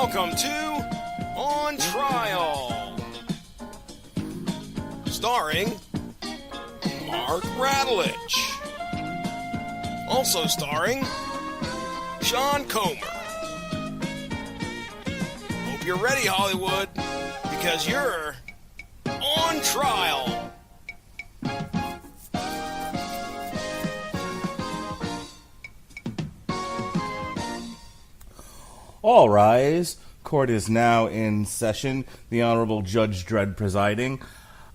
Welcome to On Trial, starring Mark Radulich, also starring Sean Comer. Hope you're ready, Hollywood, because you're on trial. All rise. Court is now in session. The Honorable Judge Dredd presiding.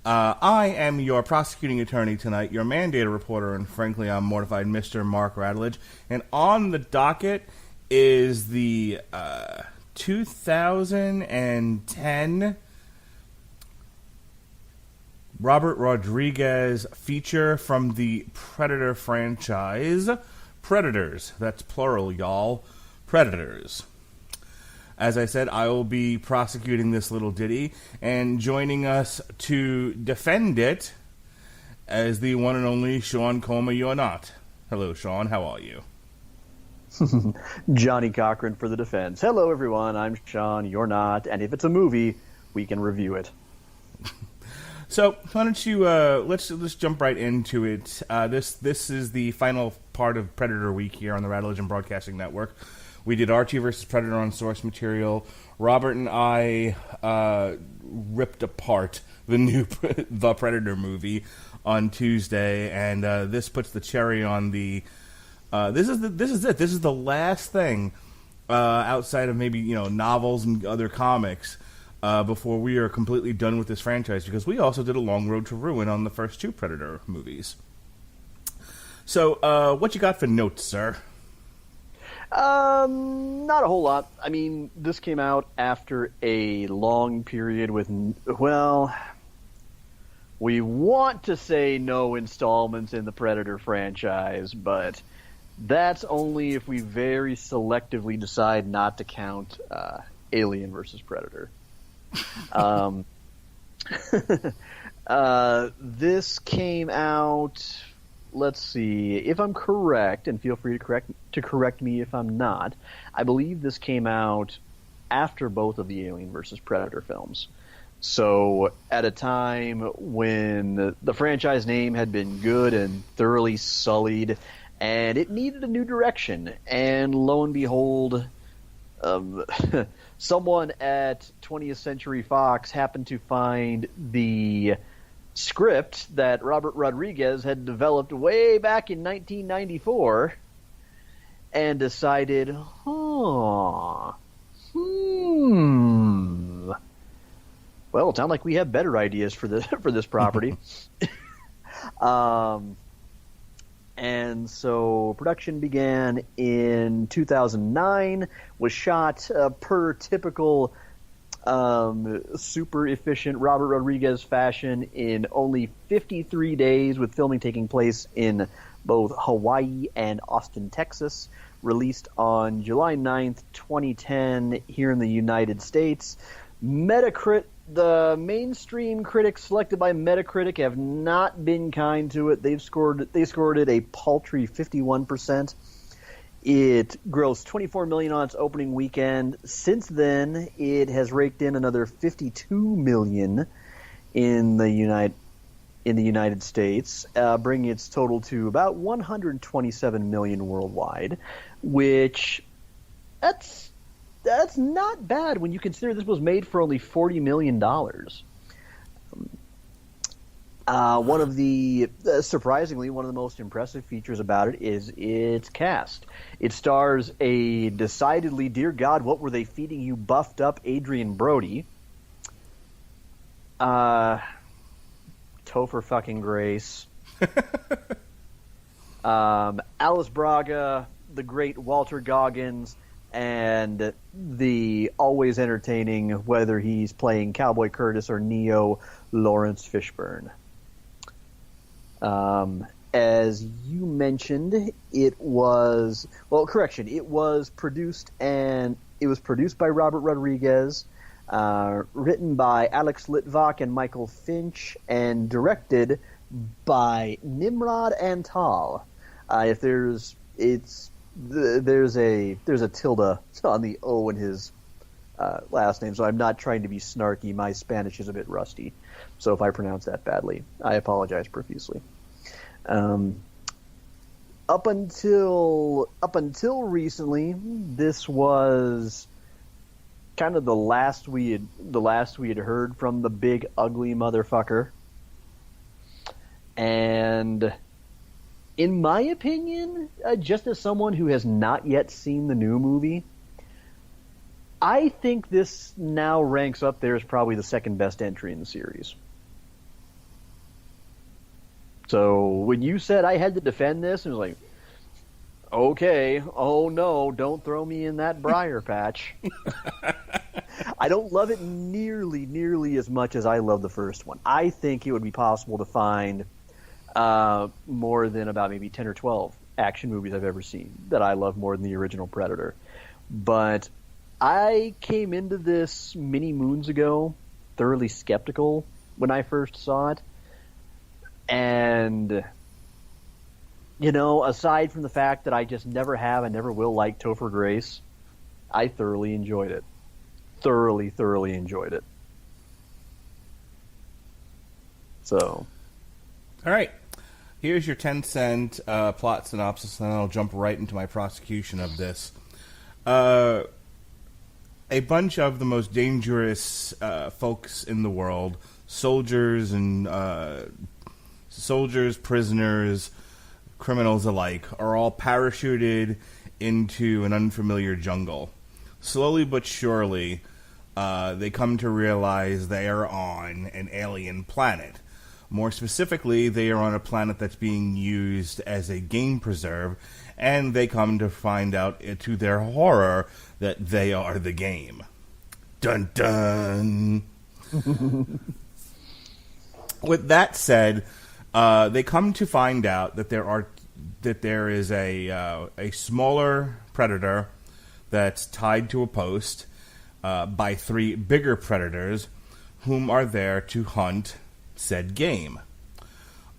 I am your prosecuting attorney tonight, your mandated reporter, and frankly, I'm mortified, Mr. Mark Radulich. And on the docket is the 2010 Robert Rodriguez feature from the Predator franchise. Predators. That's plural, y'all. Predators. As I said, I will be prosecuting this little ditty, and joining us to defend it as the one and only Sean Comer. You're not. Hello, Sean. How are you? Johnny Cochran for the defense. Hello, everyone. I'm Sean. You're not. And if it's a movie, we can review it. So why don't you let's jump right into it. This is the final part of Predator Week here on the Radulich Broadcasting Network. We did Archie vs. Predator on source material. Robert and I ripped apart the new The Predator movie on Tuesday, and this puts the cherry on the. This is it. This is the last thing outside of maybe novels and other comics before we are completely done with this franchise, because we also did a Long Road to Ruin on the first two Predator movies. So, what you got for notes, sir? Not a whole lot. I mean, this came out after a long period with, well, we want to say no installments in the Predator franchise, but that's only if we very selectively decide not to count Alien versus Predator. This came out... Let's see, if I'm correct, and feel free to correct me if I'm not, I believe this came out after both of the Alien vs. Predator films. So at a time when the franchise name had been good and thoroughly sullied, and it needed a new direction. And lo and behold, someone at 20th Century Fox happened to find the script that Robert Rodriguez had developed way back in 1994 and decided, well, it sounds like we have better ideas for this property. And so production began in 2009, was shot per typical super efficient Robert Rodriguez fashion in only 53 days, with filming taking place in both Hawaii and Austin, Texas. Released on July 9th, 2010 here in the United States. The mainstream critics selected by Metacritic have not been kind to it. They scored it a paltry 51%. It grossed $24 million on its opening weekend. Since then, it has raked in another $52 million in the United States, bringing its total to about $127 million worldwide. Which that's not bad when you consider this was made for only $40 million. Surprisingly, one of the most impressive features about it is its cast. It stars a decidedly, dear God, what were they feeding you, buffed up Adrien Brody, Topher fucking Grace, Alice Braga, the great Walton Goggins, and the always entertaining, whether he's playing Cowboy Curtis or Neo, Laurence Fishburne. As you mentioned, it was produced by Robert Rodriguez, written by Alex Litvak and Michael Finch, and directed by Nimród Antal. There's a tilde on the O in his last name, so I'm not trying to be snarky. My Spanish is a bit rusty, so if I pronounce that badly, I apologize profusely. Up until recently, this was kind of the last we had heard from the big ugly motherfucker. And in my opinion, just as someone who has not yet seen the new movie, I think this now ranks up there as probably the second best entry in the series. So when you said I had to defend this, it was like, okay, oh no, don't throw me in that briar patch. I don't love it nearly as much as I love the first one. I think it would be possible to find more than about maybe 10 or 12 action movies I've ever seen that I love more than the original Predator. But I came into this many moons ago thoroughly skeptical when I first saw it. And, you know, aside from the fact that I just never have and never will like Topher Grace, I thoroughly enjoyed it. Thoroughly enjoyed it. So. All right. Here's your 10-cent plot synopsis, and then I'll jump right into my prosecution of this. A bunch of the most dangerous folks in the world, soldiers, prisoners, criminals alike, are all parachuted into an unfamiliar jungle. Slowly but surely, they come to realize they are on an alien planet. More specifically, they are on a planet that's being used as a game preserve, and they come to find out, to their horror, that they are the game. Dun dun! With that said, they come to find out that there is a smaller predator that's tied to a post by three bigger predators, whom are there to hunt said game.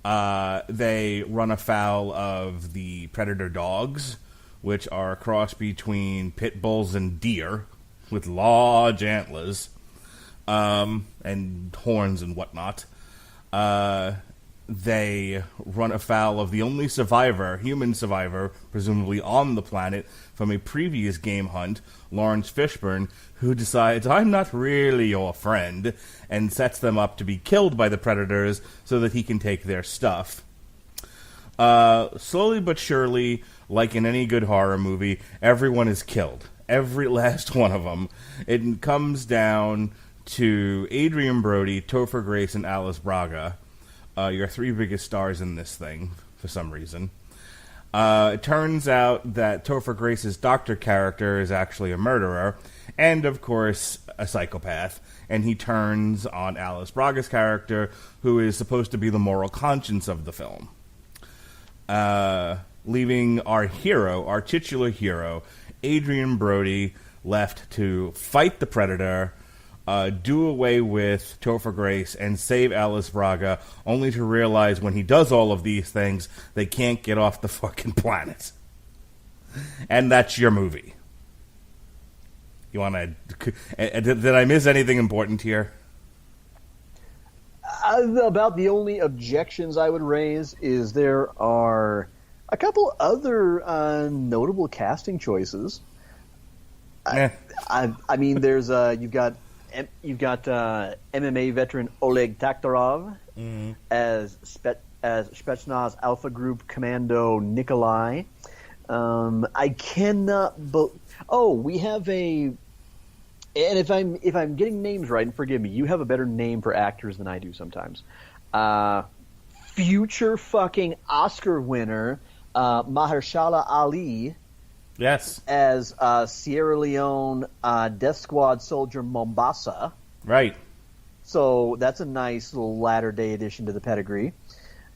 They run afoul of the predator dogs, which are a cross between pit bulls and deer, with large antlers and horns and whatnot. They run afoul of the only survivor, human survivor, presumably on the planet, from a previous game hunt, Laurence Fishburne, who decides, I'm not really your friend, and sets them up to be killed by the predators so that he can take their stuff. Slowly but surely, like in any good horror movie, everyone is killed. Every last one of them. It comes down to Adrien Brody, Topher Grace, and Alice Braga. Your three biggest stars in this thing, for some reason. It turns out that Topher Grace's doctor character is actually a murderer, and of course, a psychopath, and he turns on Alice Braga's character, who is supposed to be the moral conscience of the film. Leaving our hero, our titular hero, Adrien Brody, left to fight the Predator, do away with Topher Grace, and save Alice Braga, only to realize when he does all of these things, they can't get off the fucking planet. And that's your movie. You want to... Did I miss anything important here? About the only objections I would raise is there are a couple other notable casting choices. I mean, there's you've got MMA veteran Oleg Taktarov as Spetsnaz Alpha Group Commando Nikolai. I cannot. We have a. And if I'm getting names right, and forgive me, you have a better name for actors than I do sometimes. Future fucking Oscar winner Mahershala Ali. Yes. As Sierra Leone Death Squad soldier Mombasa. Right. So that's a nice little latter-day addition to the pedigree.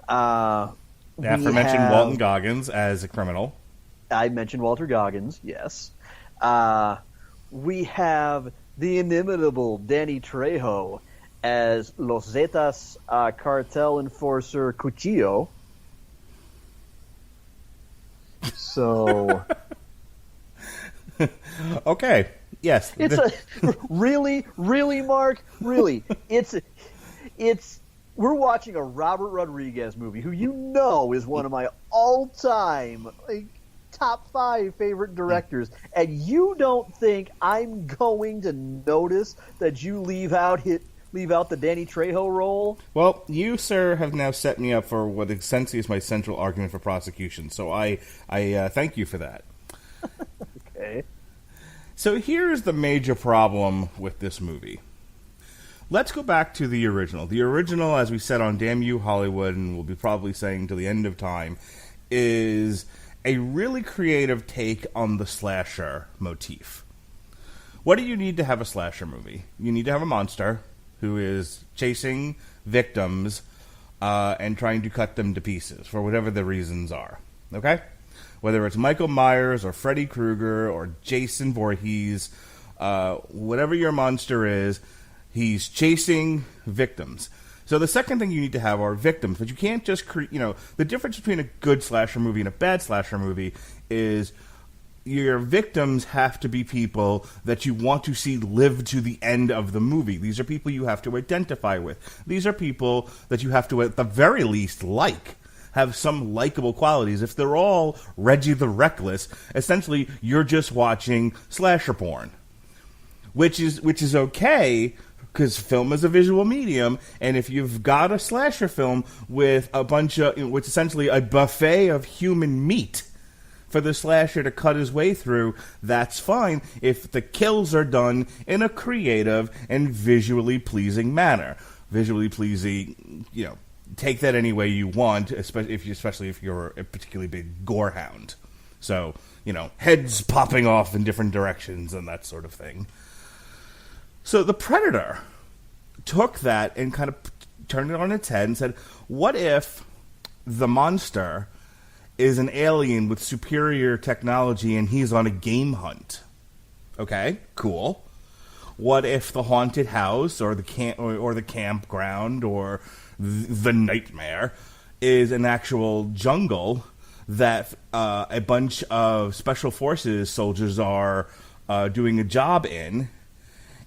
The aforementioned Walton Goggins as a criminal. I mentioned Walter Goggins, yes. We have the inimitable Danny Trejo as Los Zetas cartel enforcer Cuchillo. So... Okay. Yes. Really, Mark, really. We're watching a Robert Rodriguez movie, who is one of my all-time top 5 favorite directors, and you don't think I'm going to notice that you leave out the Danny Trejo role? Well, you, sir, have now set me up for what essentially is my central argument for prosecution, so I thank you for that. Okay. So here's the major problem with this movie. Let's go back to the original. The original, as we said on Damn You Hollywood, and we'll be probably saying till the end of time, is a really creative take on the slasher motif. What do you need to have a slasher movie? You need to have a monster who is chasing victims and trying to cut them to pieces for whatever the reasons are. Okay? Whether it's Michael Myers or Freddy Krueger or Jason Voorhees, whatever your monster is, he's chasing victims. So the second thing you need to have are victims, but you can't just the difference between a good slasher movie and a bad slasher movie is your victims have to be people that you want to see live to the end of the movie. These are people you have to identify with. These are people that you have to, at the very least, have some likable qualities. If they're all Reggie the Reckless, essentially you're just watching slasher porn, which is okay, because film is a visual medium, and if you've got a slasher film with a bunch of, which essentially a buffet of human meat for the slasher to cut his way through, that's fine if the kills are done in a creative and visually pleasing manner. Visually pleasing, take that any way you want, especially if you're a particularly big gore hound. So, heads popping off in different directions and that sort of thing. So the Predator took that and kind of turned it on its head and said, what if the monster is an alien with superior technology and he's on a game hunt? Okay, cool. What if the haunted house or the campground or the nightmare is an actual jungle that a bunch of special forces soldiers are doing a job in,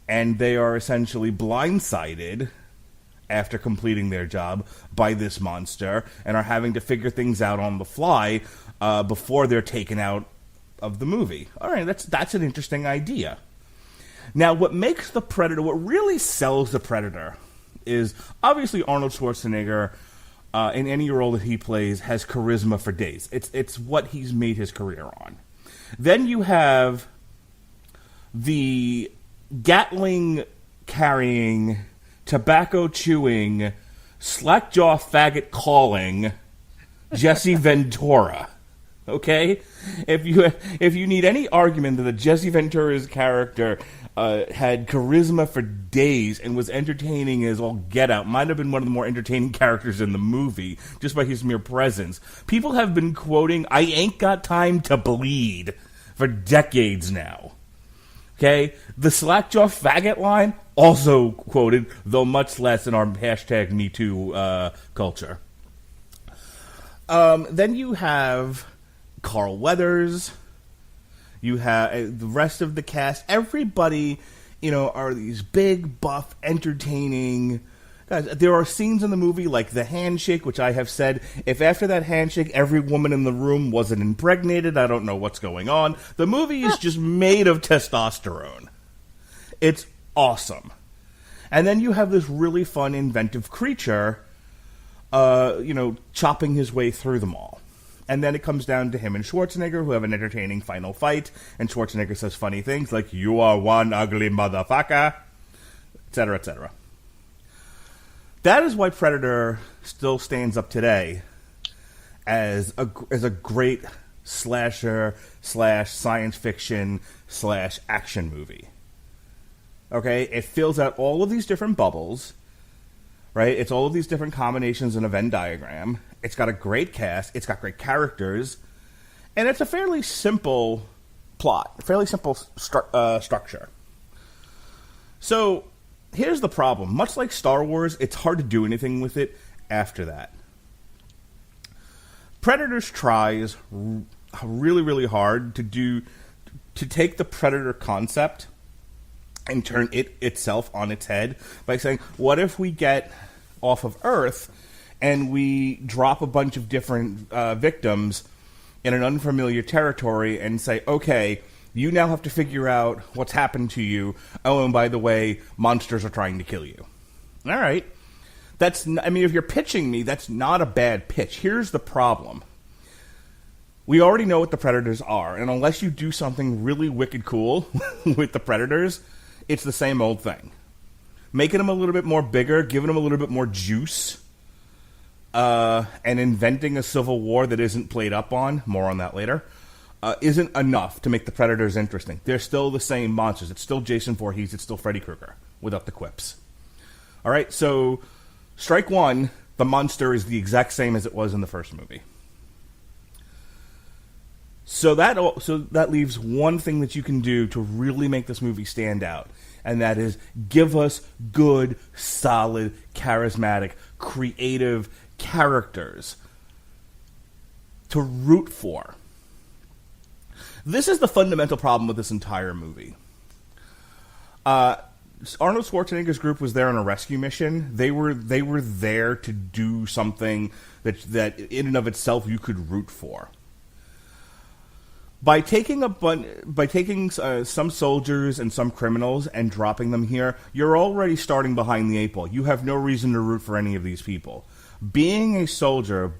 and they are essentially blindsided after completing their job by this monster and are having to figure things out on the fly before they're taken out of the movie. All right, that's an interesting idea. Now, what makes the Predator, what really sells the Predator, is obviously Arnold Schwarzenegger, in any role that he plays, has charisma for days. It's what he's made his career on. Then you have the Gatling-carrying, tobacco-chewing, slack-jaw faggot-calling Jesse Ventura. Okay? If you need any argument that the Jesse Ventura's character had charisma for days and was entertaining as all get out, might have been one of the more entertaining characters in the movie, just by his mere presence. People have been quoting, "I ain't got time to bleed," for decades now. Okay? The slackjaw faggot line, also quoted, though much less in our hashtag MeToo culture. Then you have Carl Weathers. You have the rest of the cast. Everybody, are these big, buff, entertaining guys. There are scenes in the movie like the handshake, which I have said, if after that handshake every woman in the room wasn't impregnated, I don't know what's going on. The movie is just made of testosterone. It's awesome. And then you have this really fun, inventive creature, chopping his way through them all. And then it comes down to him and Schwarzenegger, who have an entertaining final fight, and Schwarzenegger says funny things like, "You are one ugly motherfucker," etc., etc. That is why Predator still stands up today as a great slasher / science fiction / action movie. Okay? It fills out all of these different bubbles, right? It's all of these different combinations in a Venn diagram. It's got a great cast. It's got great characters. And it's a fairly simple plot, fairly simple structure. So here's the problem. Much like Star Wars, it's hard to do anything with it after that. Predators tries really, really hard to take the Predator concept and turn it itself on its head by saying, what if we get off of Earth and we drop a bunch of different victims in an unfamiliar territory and say, okay, you now have to figure out what's happened to you. Oh, and by the way, monsters are trying to kill you. All right. If you're pitching me, that's not a bad pitch. Here's the problem. We already know what the Predators are, and unless you do something really wicked cool with the Predators, it's the same old thing. Making them a little bit more bigger, giving them a little bit more juice, and inventing a civil war that isn't played up on, more on that later, isn't enough to make the Predators interesting. They're still the same monsters. It's still Jason Voorhees. It's still Freddy Krueger, without the quips. All right, so strike one, the monster is the exact same as it was in the first movie. So that leaves one thing that you can do to really make this movie stand out, and that is give us good, solid, charismatic, creative characters to root for. This is the fundamental problem with this entire movie. Arnold Schwarzenegger's group was there on a rescue mission. They were there to do something that in and of itself you could root for. By taking some soldiers and some criminals and dropping them here, you're already starting behind the eight ball. You have no reason to root for any of these people. Being a soldier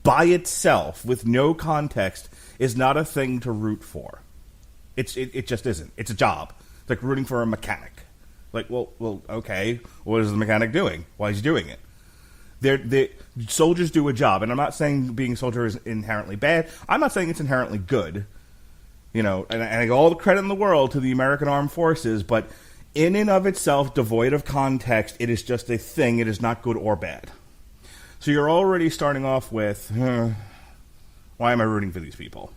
by itself with no context is not a thing to root for. It just isn't. It's a job. It's like rooting for a mechanic. Like, well, okay. What is the mechanic doing? Why is he doing it? Soldiers do a job, and I'm not saying being a soldier is inherently bad. I'm not saying it's inherently good. And I give all the credit in the world to the American Armed Forces, but in and of itself, devoid of context, it is just a thing. It is not good or bad. So you're already starting off with, why am I rooting for these people?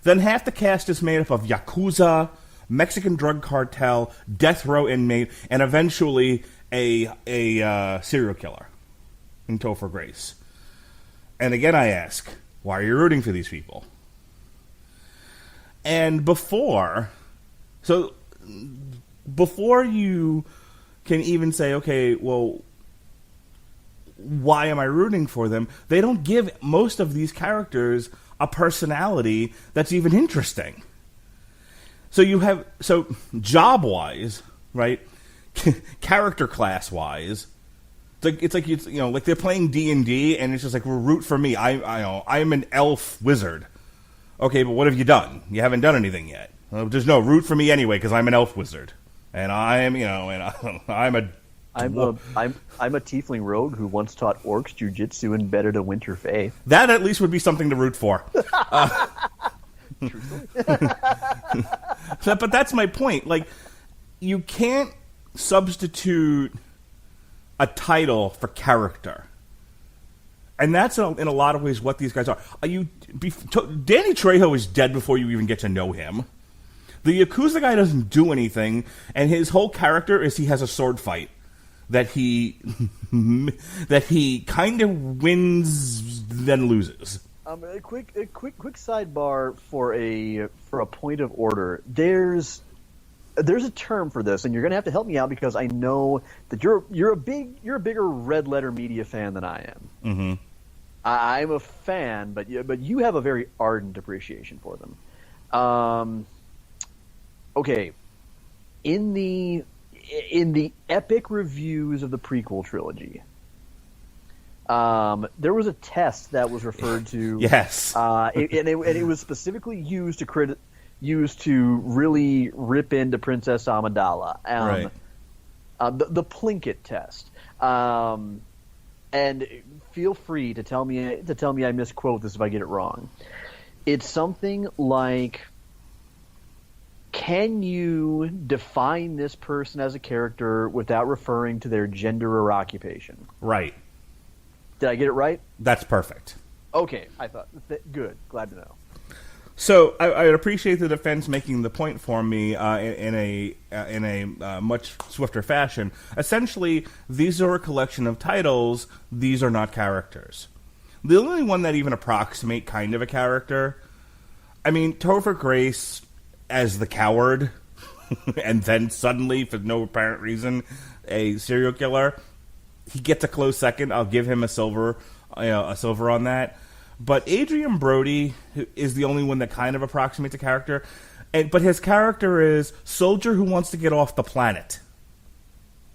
Then half the cast is made up of Yakuza, Mexican drug cartel, death row inmate, and eventually a serial killer in Topher Grace. And again I ask, why are you rooting for these people? And before you can even say, okay, well, why am I rooting for them? They don't give most of these characters a personality that's even interesting. So job-wise, right? Character class-wise, it's like they're playing D&D, and it's just like, well, root for me. I'm an elf wizard. Okay, but what have you done? You haven't done anything yet. Well, there's no root for me anyway because I'm an elf wizard, and I'm a tiefling rogue who once taught orcs jujitsu and bettered a winter fae. That at least would be something to root for. But that's my point. Like, you can't substitute a title for character. And that's, in a lot of ways, what these guys are. Danny Trejo is dead before you even get to know him. The Yakuza guy doesn't do anything, and his whole character is he has a sword fight that he kind of wins, then loses. A quick sidebar for a point of order. There's a term for this, and you're going to have to help me out because I know that you're a bigger Red Letter Media fan than I am. Mm-hmm. I'm a fan, but you have a very ardent appreciation for them. Okay, in the epic reviews of the prequel trilogy, there was a test that was referred to. Yes, and it was specifically used to really rip into Princess Amidala. Right. The Plinkett Test. And feel free to tell me I misquote this if I get it wrong. It's something like, can you define this person as a character without referring to their gender or occupation? Right. Did I get it right? That's perfect. Okay, I thought good. Glad to know. So I appreciate the defense making the point for me in a much swifter fashion. Essentially, these are a collection of titles. These are not characters. The only one that even approximate kind of a character, I mean, Topher Grace as the coward and then suddenly, for no apparent reason, a serial killer, he gets a close second. I'll give him a silver on that. But Adrien Brody is the only one that kind of approximates a character. But his character is soldier who wants to get off the planet.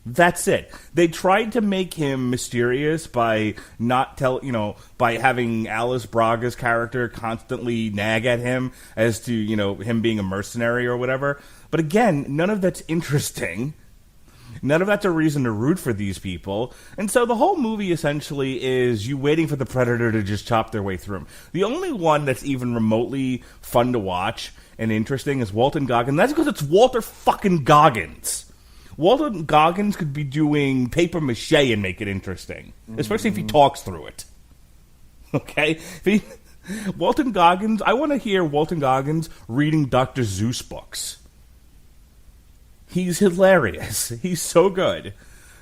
That's it. They tried to make him mysterious by by having Alice Braga's character constantly nag at him as to, him being a mercenary or whatever. But again, none of that's interesting. None of that's a reason to root for these people. And so the whole movie essentially is you waiting for the Predator to just chop their way through him. The only one that's even remotely fun to watch and interesting is Walton Goggins. That's because it's Walter fucking Goggins. Walton Goggins could be doing paper mache and make it interesting, especially if he talks through it. Okay? Walton Goggins, I want to hear Walton Goggins reading Dr. Seuss books. He's hilarious. He's so good.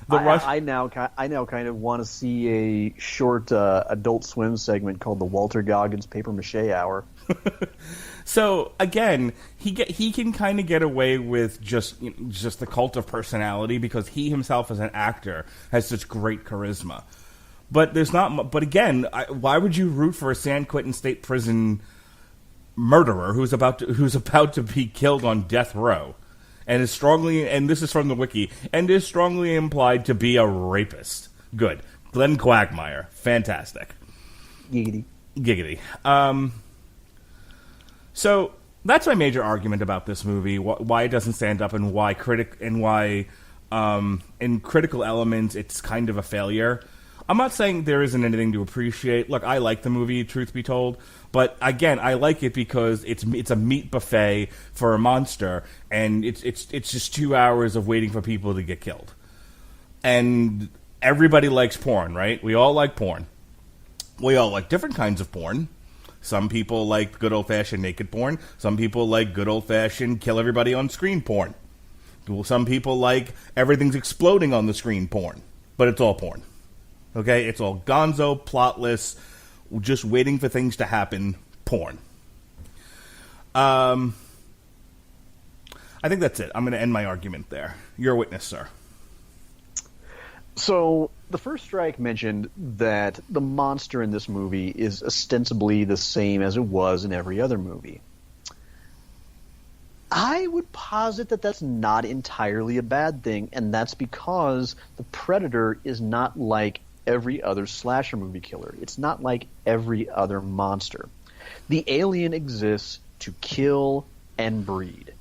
I now kind of want to see a short Adult Swim segment called the Walter Goggins Paper Mache Hour. So again, he can kind of get away with just the cult of personality because he himself as an actor has such great charisma. But there's not. But again, why would you root for a San Quentin State Prison murderer who's about to be killed on death row? And is strongly, and this is from the wiki, and is strongly implied to be a rapist. Good. Glenn Quagmire. Fantastic. Giggity. So that's my major argument about this movie. Why it doesn't stand up, and why in critical elements it's kind of a failure. I'm not saying there isn't anything to appreciate. Look, I like the movie, truth be told. But again, I like it because it's a meat buffet for a monster, and it's just 2 hours of waiting for people to get killed. And everybody likes porn, right? We all like porn. We all like different kinds of porn. Some people like good old-fashioned naked porn. Some people like good old-fashioned kill everybody on screen porn. Some people like everything's exploding on the screen porn. But it's all porn. Okay? It's all gonzo, plotless, just waiting for things to happen porn. I think that's it. I'm going to end my argument there. You're a witness, sir. So, the first strike mentioned that the monster in this movie is ostensibly the same as it was in every other movie. I would posit that that's not entirely a bad thing, and that's because the Predator is not like every other slasher movie killer. It's not like every other monster. The alien exists to kill and breed.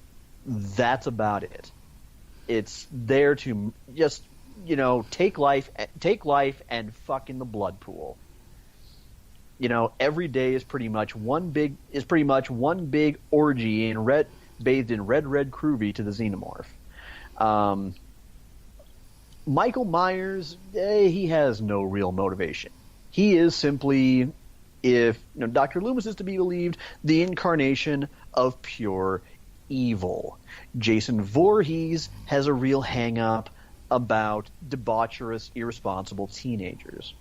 That's about it. It's there to just, take life and fuck in the blood pool. Every day is pretty much one big orgy bathed in red groovy to the xenomorph. Michael Myers, he has no real motivation. He is simply, if Dr. Loomis is to be believed, the incarnation of pure evil. Jason Voorhees has a real hang-up about debaucherous, irresponsible teenagers.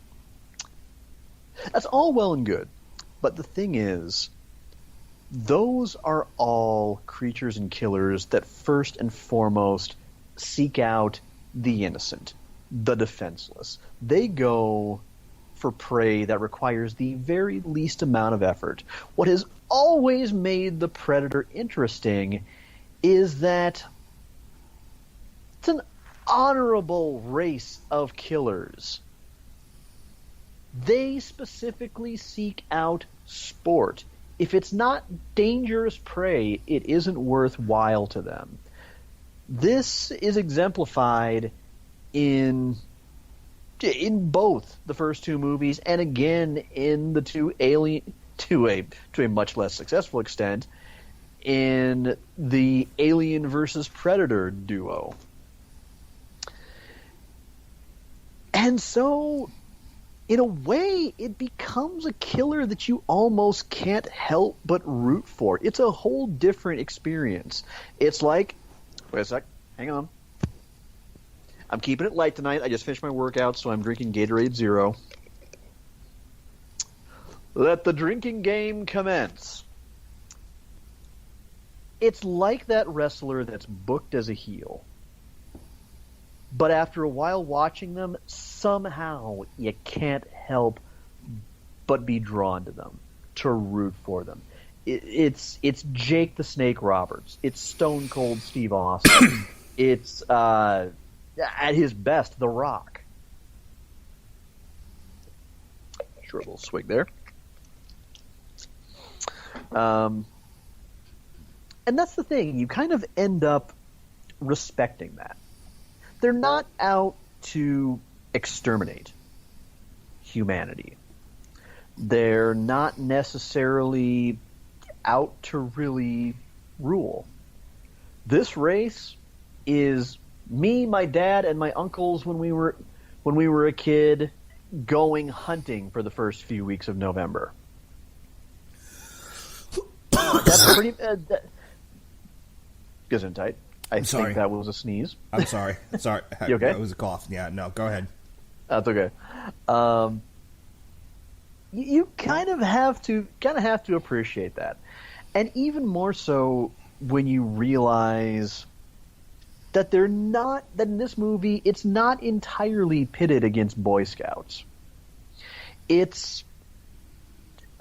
That's all well and good, but the thing is, those are all creatures and killers that first and foremost seek out the innocent, the defenseless. They go for prey that requires the very least amount of effort. What has always made the Predator interesting is that it's an honorable race of killers. They specifically seek out sport. If it's not dangerous prey, it isn't worthwhile to them. This is exemplified in both the first two movies, and again in the two Alien, to a much less successful extent, in the Alien versus Predator duo. And so, in a way, it becomes a killer that you almost can't help but root for. It's a whole different experience. It's like, wait a sec, hang on. I'm keeping it light tonight. I just finished my workout, so I'm drinking Gatorade Zero. Let the drinking game commence. It's like that wrestler that's booked as a heel. But after a while watching them, somehow you can't help but be drawn to them, to root for them. It's Jake the Snake Roberts. It's Stone Cold Steve Austin. It's, at his best, The Rock. Sure, a little swig there. And that's the thing. You kind of end up respecting that. They're not out to exterminate humanity. They're not necessarily out to really rule. This race is me, my dad, and my uncles when we were a kid going hunting for the first few weeks of November. That's pretty. Gesundheit. I think that was a sneeze. I'm sorry. Sorry. You okay? It was a cough. Yeah. No. Go ahead. That's okay. You kind of have to appreciate that, and even more so when you realize that that in this movie it's not entirely pitted against Boy Scouts. It's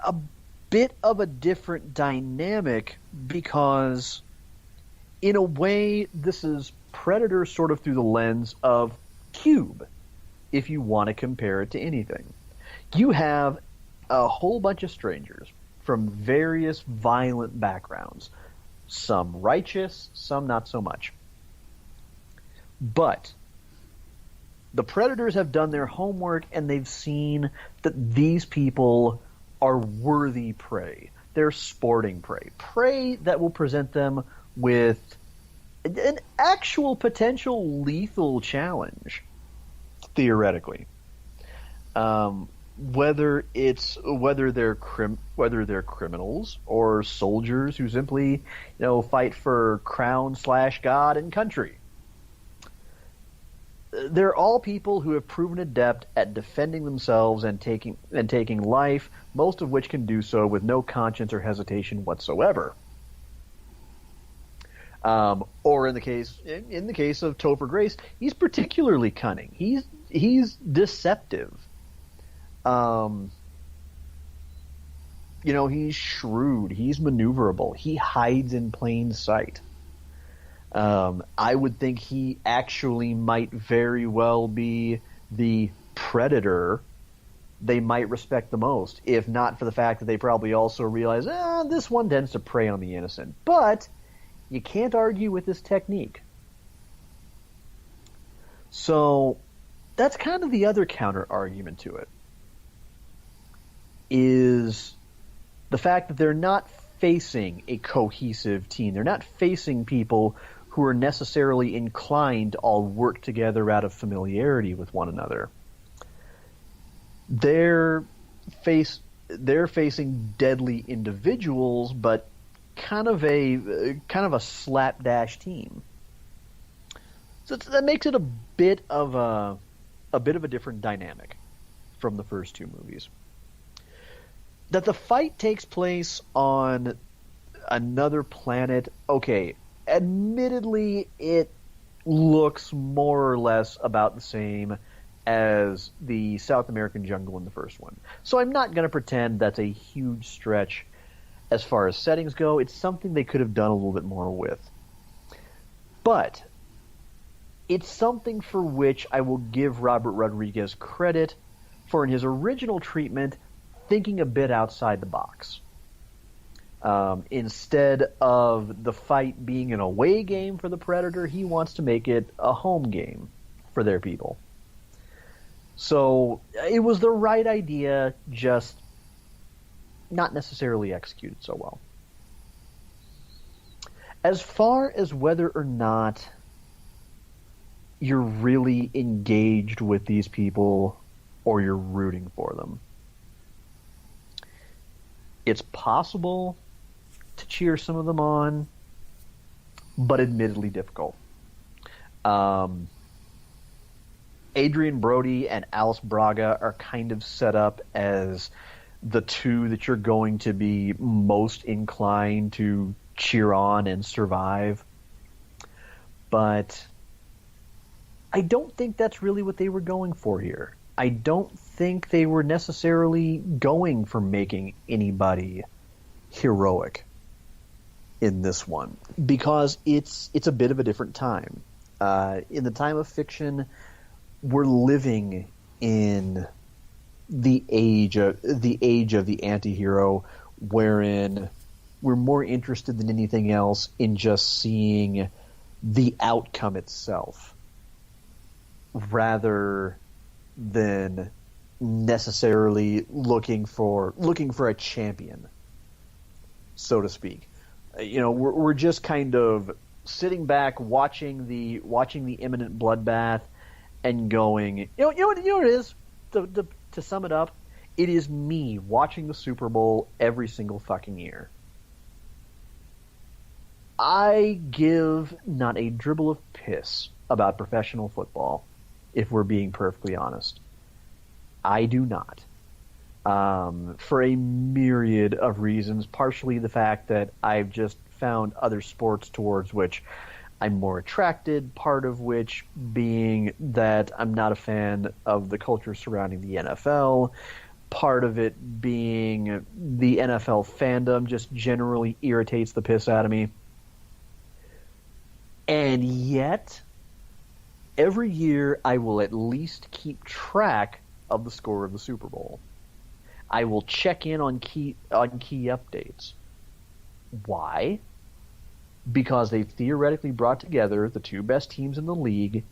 a bit of a different dynamic because, in a way, this is Predator sort of through the lens of Cube, if you want to compare it to anything. You have a whole bunch of strangers from various violent backgrounds, some righteous, some not so much. But the Predators have done their homework and they've seen that these people are worthy prey. They're sporting prey. Prey that will present them with an actual potential lethal challenge, theoretically. Whether they're criminals or soldiers who simply, fight for crown/God and country. They're all people who have proven adept at defending themselves and taking life, most of which can do so with no conscience or hesitation whatsoever. Or in the case of Topher Grace, he's particularly cunning. He's deceptive. He's shrewd. He's maneuverable. He hides in plain sight. I would think he actually might very well be the predator they might respect the most, if not for the fact that they probably also realize, this one tends to prey on the innocent. But you can't argue with this technique. So that's kind of the other counter argument to it, is the fact that they're not facing a cohesive team. They're not facing people who are necessarily inclined to all work together out of familiarity with one another. They're facing deadly individuals, but kind of a slapdash team. So that makes it a bit of a different dynamic from the first two movies. That the fight takes place on another planet, okay, admittedly it looks more or less about the same as the South American jungle in the first one. So I'm not going to pretend that's a huge stretch as far as settings go. It's something they could have done a little bit more with. But it's something for which I will give Robert Rodriguez credit for, in his original treatment, thinking a bit outside the box. Instead of the fight being an away game for the Predator, he wants to make it a home game for their people. So it was the right idea, just not necessarily executed so well. As far as whether or not you're really engaged with these people or you're rooting for them, it's possible to cheer some of them on, but admittedly difficult. Adrien Brody and Alice Braga are kind of set up as the two that you're going to be most inclined to cheer on and survive. But I don't think that's really what they were going for here. I don't think they were necessarily going for making anybody heroic in this one, because it's a bit of a different time. In the time of fiction, we're living in the age of the anti-hero, wherein we're more interested than anything else in just seeing the outcome itself, rather than necessarily looking for a champion, so to speak. We're just kind of sitting back, watching the imminent bloodbath, and going, you know what it is. To sum it up, it is me watching the Super Bowl every single fucking year. I give not a dribble of piss about professional football, if we're being perfectly honest. I do not. For a myriad of reasons, partially the fact that I've just found other sports towards which I'm more attracted, part of which being that I'm not a fan of the culture surrounding the NFL, part of it being the NFL fandom just generally irritates the piss out of me. And yet, every year I will at least keep track of the score of the Super Bowl. I will check in on key updates. Why? Because they've theoretically brought together the two best teams in the league.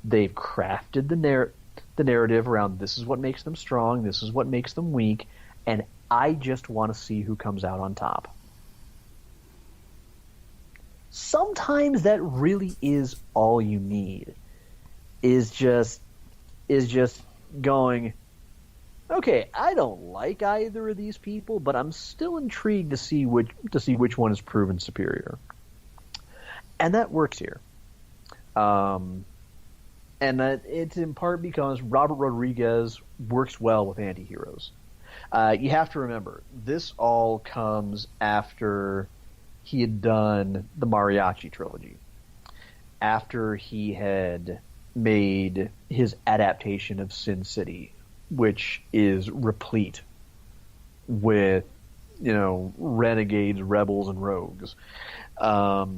They've crafted the narrative around this is what makes them strong, this is what makes them weak, and I just want to see who comes out on top. Sometimes that really is all you need. Is just going, okay, I don't like either of these people, but I'm still intrigued to see which one is proven superior. And that works here. And it's in part because Robert Rodriguez works well with anti-heroes. You have to remember, this all comes after he had done the Mariachi trilogy, after he had made his adaptation of Sin City, which is replete with, renegades, rebels, and rogues. I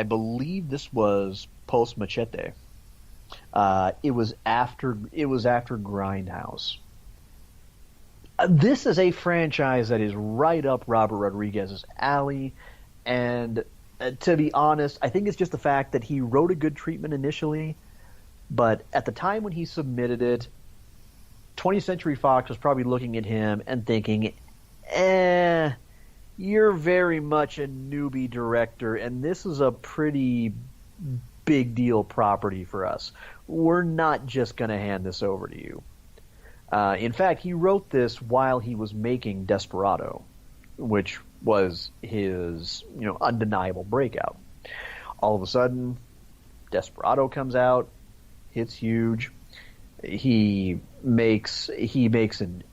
believe this was post Machete. It was after Grindhouse. This is a franchise that is right up Robert Rodriguez's alley, and to be honest, I think it's just the fact that he wrote a good treatment initially, but at the time when he submitted it, 20th Century Fox was probably looking at him and thinking, you're very much a newbie director, and this is a pretty big deal property for us. We're not just going to hand this over to you. In fact, he wrote this while he was making Desperado, which was his, undeniable breakout. All of a sudden, Desperado comes out, hits huge. He makes an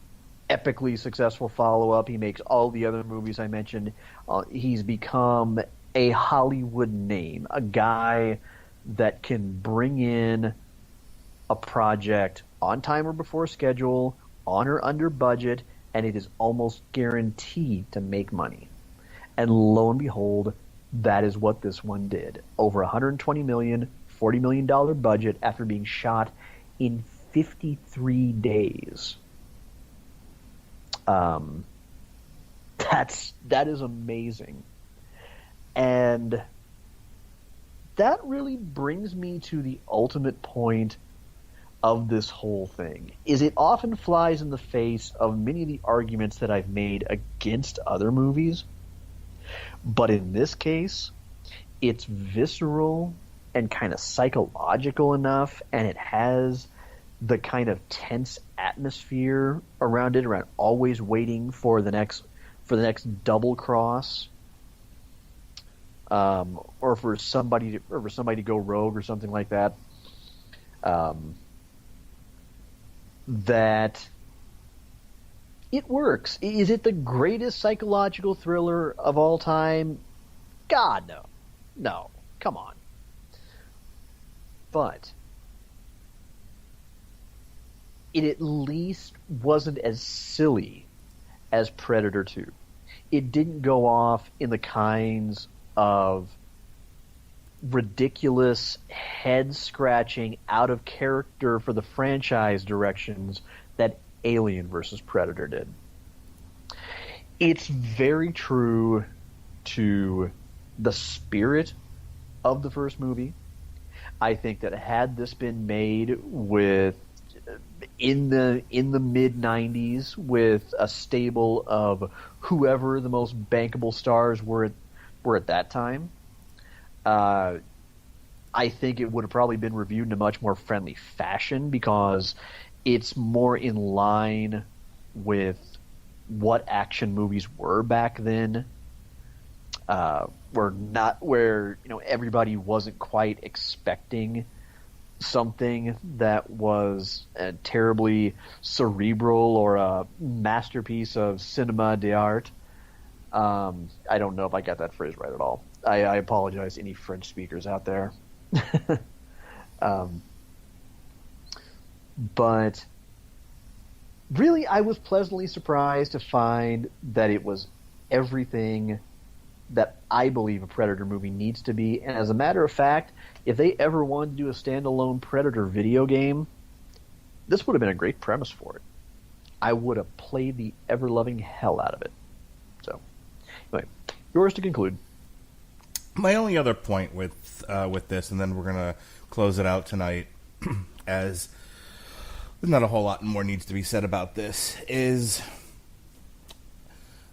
epically successful follow-up. He makes all the other movies I mentioned. He's become a Hollywood name, a guy that can bring in a project on time or before schedule, on or under budget, and it is almost guaranteed to make money. And lo and behold, that is what this one did. Over $120 million, $40 million budget after being shot in 53 days. That is amazing. And that really brings me to the ultimate point of this whole thing. Is it often flies in the face of many of the arguments that I've made against other movies. But in this case, it's visceral and kind of psychological enough, and it has the kind of tense atmosphere around it, around always waiting for the next double cross, or for somebody to go rogue or something like that. That It works. Is it the greatest psychological thriller of all time? God, no. No. Come on. But it at least wasn't as silly as Predator 2. It didn't go off in the kinds of ridiculous, head-scratching, out-of-character for the franchise directions that Alien vs. Predator did. It's very true to the spirit of the first movie. I think that had this been made with in the mid 90s with a stable of whoever the most bankable stars were at that time, I think it would have probably been reviewed in a much more friendly fashion because it's more in line with what action movies were back then. Where everybody wasn't quite expecting something that was terribly cerebral or a masterpiece of cinema d'art. I don't know if I got that phrase right at all. I apologize to any French speakers out there. But really, I was pleasantly surprised to find that it was everything that I believe a Predator movie needs to be. And as a matter of fact, if they ever wanted to do a standalone Predator video game, this would have been a great premise for it. I would have played the ever-loving hell out of it. So, anyway, yours to conclude. My only other point with this, and then we're going to close it out tonight, as there's not a whole lot more needs to be said about this, is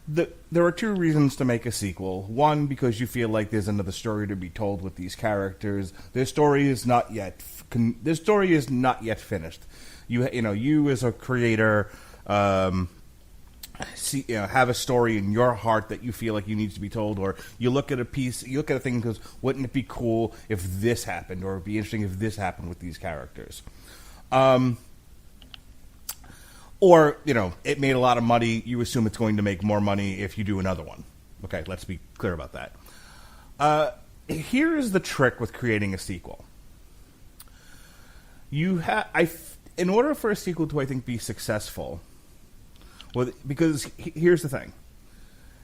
there are two reasons to make a sequel. One, because you feel like there's another story to be told with these characters. Their story is not yet finished. You as a creator, have a story in your heart that you feel like you need to be told, or you look at a thing and goes, wouldn't it be cool if this happened, or it'd be interesting if this happened with these characters. Or, it made a lot of money. You assume it's going to make more money if you do another one. Okay, let's be clear about that. Here is the trick with creating a sequel. In order for a sequel to, I think, be successful, because here's the thing.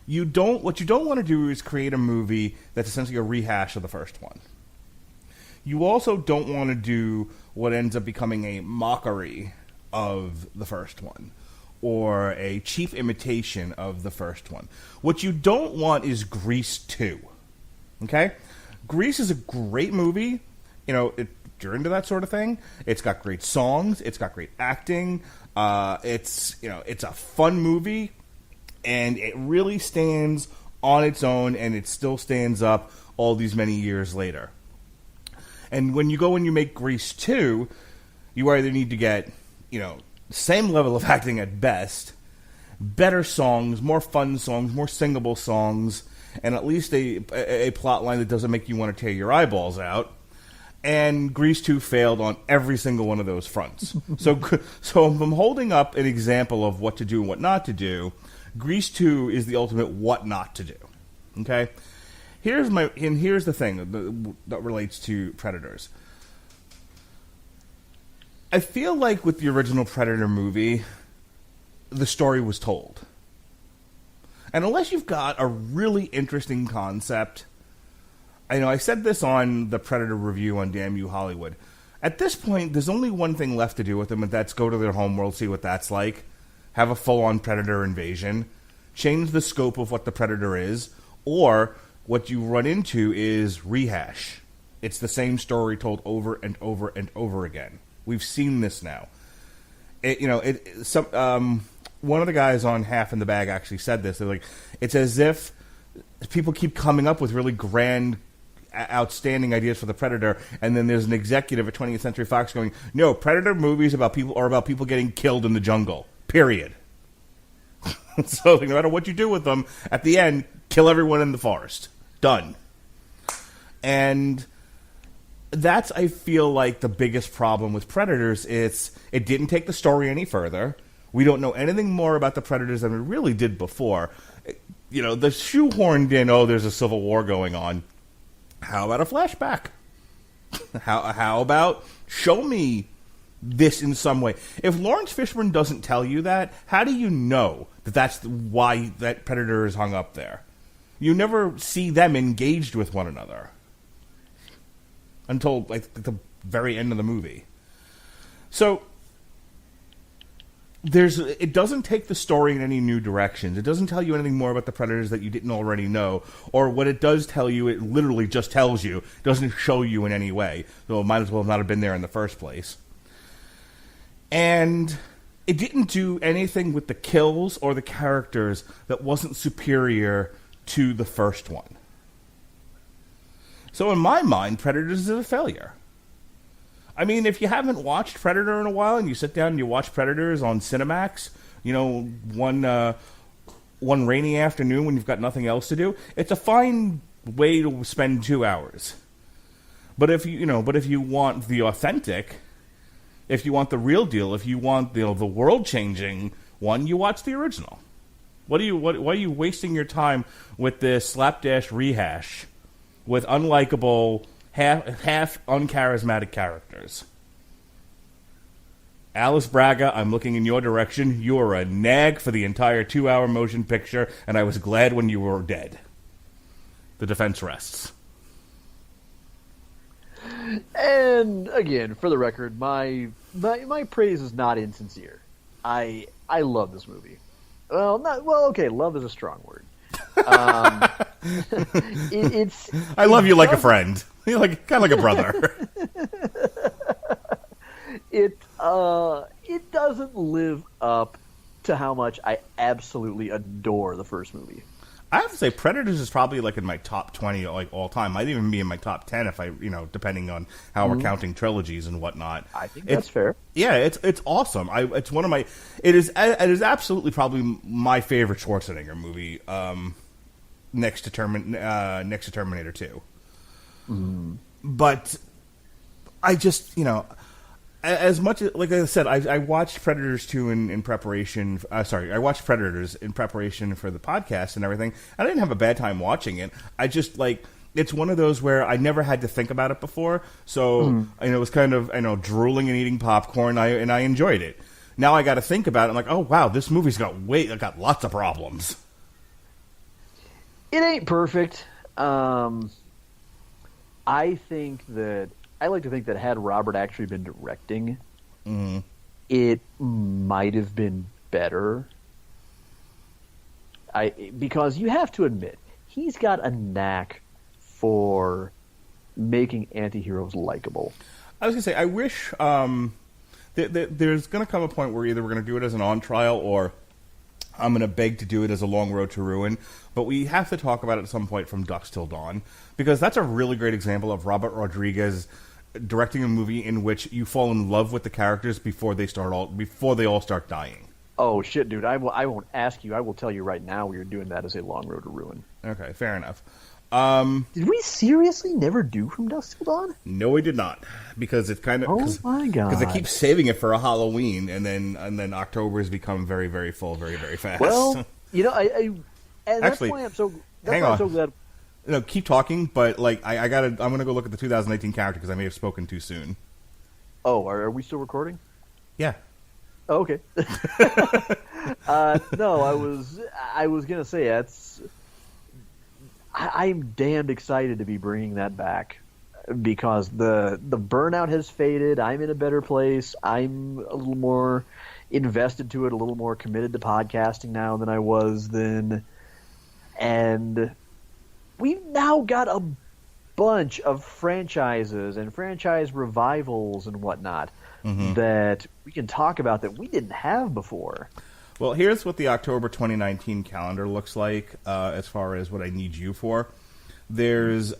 What you don't want to do is create a movie that's essentially a rehash of the first one. You also don't want to do what ends up becoming a mockery of the first one, or a cheap imitation of the first one. What you don't want is Grease 2. Okay? Grease is a great movie. If you're into that sort of thing, it's got great songs, it's got great acting, it's a fun movie, and it really stands on its own, and it still stands up all these many years later. And when you go and you make Grease 2, you either need to get same level of acting at best, better songs, more fun songs, more singable songs, and at least a plot line that doesn't make you want to tear your eyeballs out. And Grease 2 failed on every single one of those fronts. So if I'm holding up an example of what to do and what not to do, Grease 2 is the ultimate what not to do. Okay? Here's the thing that relates to Predators. I feel like with the original Predator movie, the story was told. And unless you've got a really interesting concept, I said this on the Predator review on Damn You Hollywood. At this point, there's only one thing left to do with them, and that's go to their homeworld, see what that's like, have a full-on Predator invasion, change the scope of what the Predator is, or what you run into is rehash. It's the same story told over and over and over again. We've seen this now. One of the guys on Half in the Bag actually said this. They're like, it's as if people keep coming up with really grand, outstanding ideas for the Predator, and then there's an executive at 20th Century Fox going, no, Predator movies are about people getting killed in the jungle. Period. So no matter what you do with them, at the end, kill everyone in the forest. Done. And I feel like the biggest problem with Predators is it didn't take the story any further. We don't know anything more about the Predators than we really did before. You know, the shoehorned in, there's a civil war going on. How about a flashback? How about show me this in some way? If Laurence Fishburne doesn't tell you that, how do you know that that's why that Predator is hung up there? You never see them engaged with one another until like the very end of the movie. So it doesn't take the story in any new directions. It doesn't tell you anything more about the Predators that you didn't already know. Or what it does tell you, it literally just tells you. It doesn't show you in any way. So it might as well not have been there in the first place. And it didn't do anything with the kills or the characters that wasn't superior to the first one. So in my mind, Predators is a failure. I mean, if you haven't watched Predator in a while and you sit down and you watch Predators on Cinemax, you know, one rainy afternoon when you've got nothing else to do, it's a fine way to spend 2 hours. But if you want the authentic, if you want the real deal, if you want the world-changing one, you watch the original. Why are you wasting your time with this slapdash rehash with unlikable, half uncharismatic characters? Alice Braga, I'm looking in your direction. You are a nag for the entire 2-hour motion picture, and I was glad when you were dead. The defense rests. And again, for the record, my praise is not insincere. I love this movie. Okay, love is a strong word. I love you like a friend. You're kind of like a brother. It doesn't live up to how much I absolutely adore the first movie. I have to say, Predators is probably like in my top 20 like all time. Might even be in my top 10 if I, depending on how we're counting trilogies and whatnot. I think that's fair. Yeah, it's awesome. It's one of my. It is absolutely probably my favorite Schwarzenegger movie. Next to Terminator 2. But I just as much as, like I said, I watched Predators 2 in preparation. I watched Predators in preparation for the podcast and everything. I didn't have a bad time watching it. I just it's one of those where I never had to think about it before. So it was kind of drooling and eating popcorn. And I enjoyed it. Now I got to think about it. I'm like, oh wow, this movie's got lots of problems. It ain't perfect. I like to think that had Robert actually been directing, it might have been better. Because you have to admit, he's got a knack for making anti-heroes likable. I was going to say, I wish there's going to come a point where either we're going to do it as an on trial or I'm going to beg to do it as a Long Road to Ruin. But we have to talk about it at some point from Dusk Till Dawn, because that's a really great example of Robert Rodriguez directing a movie in which you fall in love with the characters before they all start dying. Oh shit, dude! I won't ask you. I will tell you right now. We are doing that as a Long Road to Ruin. Okay, fair enough. Did we seriously never do From Dusk Till Dawn? No, we did not, because it's kind of. Oh my god! Because they keep saving it for a Halloween, and then October has become very, very full, very, very fast. Well, that's why I'm so. Hang on. I'm so glad. No, keep talking, but I'm gonna go look at the 2018 character because I may have spoken too soon. Oh, are we still recording? Yeah. Oh, okay. No, I was gonna say I'm damned excited to be bringing that back, because the burnout has faded. I'm in a better place. I'm a little more invested to it, a little more committed to podcasting now than I was then, and we've now got a bunch of franchises and franchise revivals and whatnot that we can talk about that we didn't have before. Well, here's what the October 2019 calendar looks like as far as what I need you for. There's, here's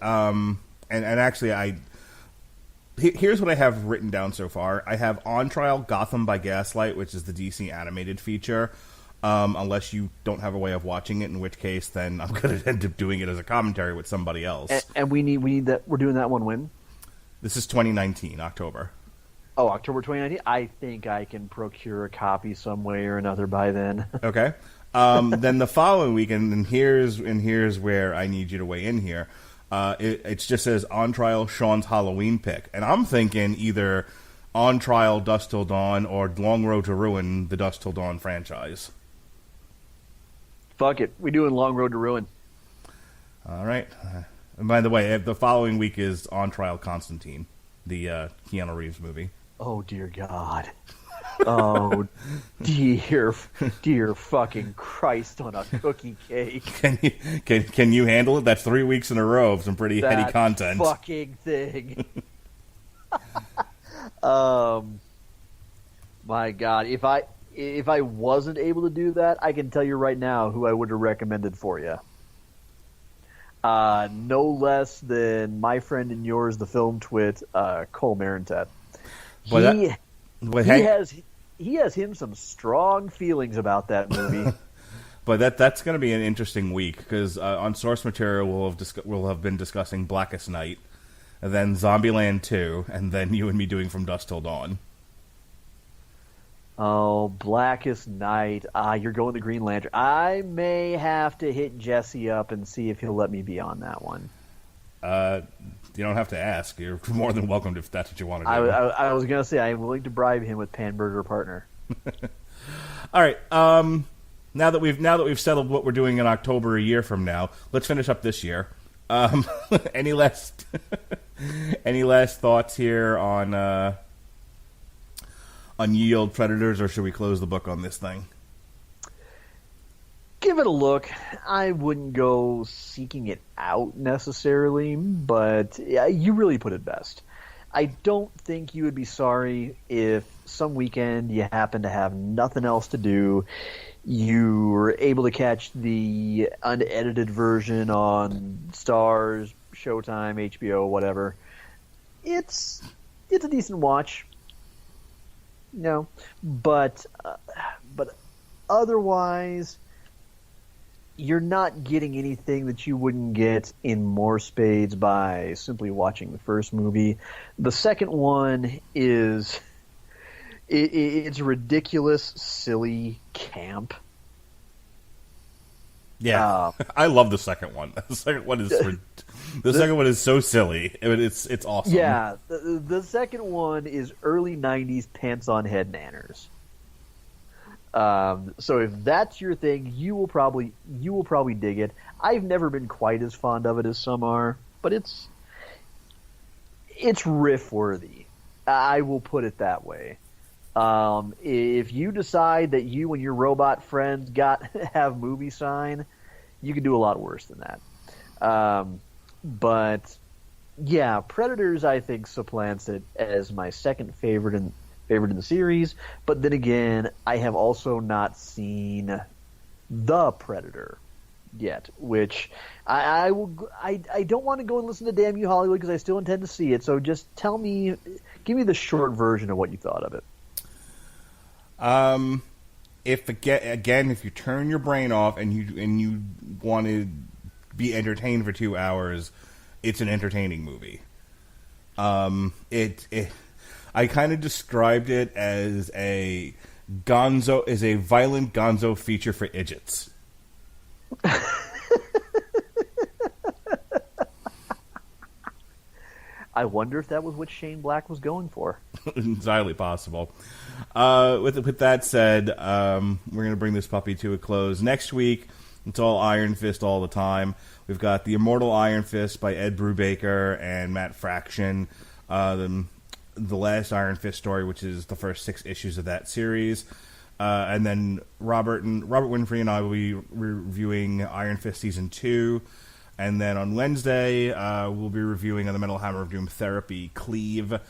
what I have written down so far. I have On Trial Gotham by Gaslight, which is the DC animated feature. Unless you don't have a way of watching it, in which case then I'm going to end up doing it as a commentary with somebody else. And we need that. We're doing that one when? This is 2019, October. Oh, October 2019? I think I can procure a copy some way or another by then. Okay. Then the following weekend, and here's where I need you to weigh in here. It just says On Trial Sean's Halloween pick. And I'm thinking either On Trial Dusk Till Dawn or Long Road to Ruin, the Dusk Till Dawn franchise. Fuck it. We're doing Long Road to Ruin. All right. And by the way, the following week is On Trial Constantine, the Keanu Reeves movie. Oh, dear God. Oh, dear fucking Christ on a cookie cake. Can you handle it? That's 3 weeks in a row of some pretty heady content. Fucking thing. My God, if I wasn't able to do that, I can tell you right now who I would have recommended for you. No less than my friend and yours, the film twit, Cole Marentet. He has some strong feelings about that movie. But that's going to be an interesting week because on source material we'll have been discussing Blackest Night, and then Zombieland 2, and then you and me doing From Dusk Till Dawn. Oh, Blackest Night. You're going to Green Lantern. I may have to hit Jesse up and see if he'll let me be on that one. You don't have to ask. You're more than welcome if that's what you want to do. I was going to say I'm willing to bribe him with Panburger Partner. All right. Now that we've settled what we're doing in October a year from now, let's finish up this year. Any last thoughts here on Ye Olde Predators, or should we close the book on this thing? Give it a look. I wouldn't go seeking it out necessarily, but yeah, you really put it best. I don't think you would be sorry if some weekend you happen to have nothing else to do. You were able to catch the unedited version on Starz, Showtime, HBO, whatever. It's a decent watch. No, but otherwise, you're not getting anything that you wouldn't get in more spades by simply watching the first movie. The second one is it's ridiculous, silly camp. Yeah, I love the second one. The second one is so silly. It's awesome. Yeah, the second one is early '90s pants on head nanners. So if that's your thing, you will probably dig it. I've never been quite as fond of it as some are, but it's riff worthy. I will put it that way. If you decide that you and your robot friends have movie sign, you can do a lot worse than that. But yeah, Predators I think supplants it as my second favorite in the series. But then again, I have also not seen The Predator yet, which I don't want to go and listen to Damn You Hollywood because I still intend to see it. So just give me the short version of what you thought of it. If you turn your brain off and you want to be entertained for 2 hours, it's an entertaining movie. I kind of described it as a violent gonzo feature for idiots. I wonder if that was what Shane Black was going for. It's highly possible. With that said, we're going to bring this puppy to a close. Next week, it's all Iron Fist all the time. We've got The Immortal Iron Fist by Ed Brubaker and Matt Fraction. The last Iron Fist story, which is the first 6 issues of that series. And then Robert Winfrey and I will be reviewing Iron Fist Season 2. And then on Wednesday, we'll be reviewing on the Metal Hammer of Doom Therapy, Cleave.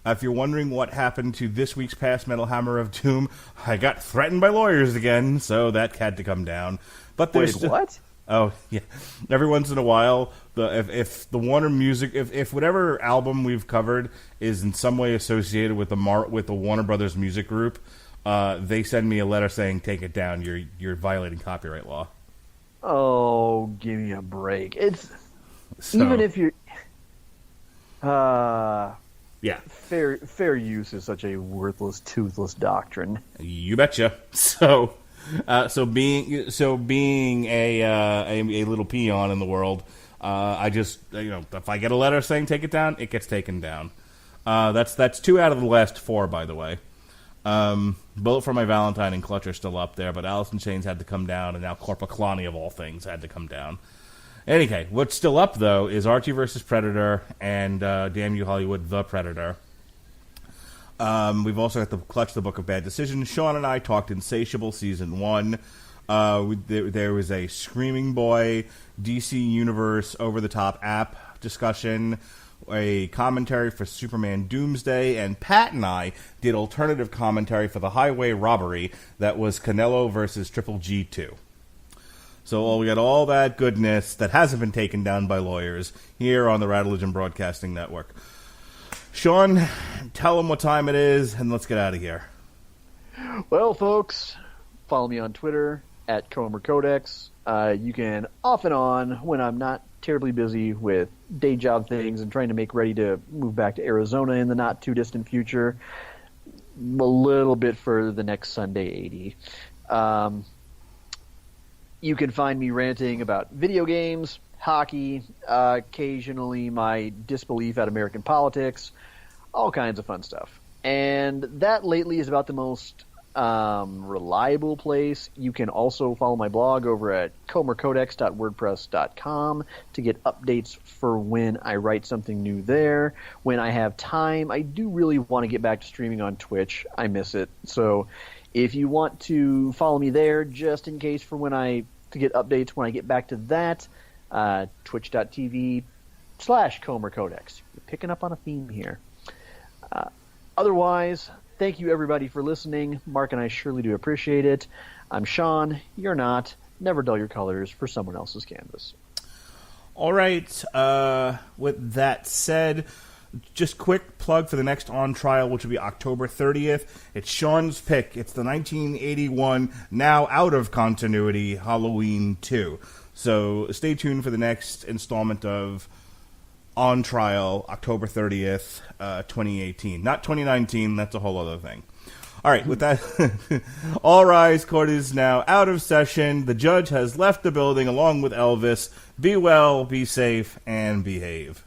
If you're wondering what happened to this week's past Metal Hammer of Doom, I got threatened by lawyers again, so that had to come down. But wait, what? Oh, yeah. Every once in a while, if the Warner Music, if whatever album we've covered is in some way associated with the Warner Brothers music group, they send me a letter saying, "Take it down. You're violating copyright law." Oh, give me a break. Even if you're, Yeah. Fair use is such a worthless, toothless doctrine. You betcha. So being a little peon in the world, I just, if I get a letter saying take it down, it gets taken down. That's 2 out of the last 4, by the way. Bullet for My Valentine and Clutch are still up there, but Alice in Chains had to come down, and now Corpaclani of all things had to come down. Anyway, what's still up, though, is Archie vs. Predator and Damn You Hollywood, The Predator. We've also got the Clutch, The Book of Bad Decisions. Sean and I talked Insatiable Season 1. There was a Screaming Boy, DC Universe, over-the-top app discussion, a commentary for Superman Doomsday, and Pat and I did alternative commentary for the highway robbery that was Canelo versus Triple G2. So we got all that goodness that hasn't been taken down by lawyers here on the Radulich Broadcasting Network. Sean, tell them what time it is, and let's get out of here. Well, folks, follow me on Twitter at Comer Codex. You can off and on, when I'm not terribly busy with day job things and trying to make ready to move back to Arizona in the not too distant future, a little bit further the next Sunday 80. You can find me ranting about video games, hockey, occasionally my disbelief at American politics, all kinds of fun stuff. And that lately is about the most reliable place. You can also follow my blog over at comercodex.wordpress.com to get updates for when I write something new there. When I have time, I do really want to get back to streaming on Twitch. I miss it. So if you want to follow me there, just in case to get updates when I get back to that, twitch.tv/comercodex. You're picking up on a theme here. Otherwise, thank you everybody for listening. Mark and I surely do appreciate it. I'm Sean. You're not. Never dull your colors for someone else's canvas. All right. With that said, just quick plug for the next On Trial, which will be October 30th. It's Sean's pick. It's the 1981, now out of continuity, Halloween 2. So stay tuned for the next installment of On Trial, October 30th, 2018. Not 2019, that's a whole other thing. All right, with that, all rise, court is now out of session. The judge has left the building along with Elvis. Be well, be safe, and behave.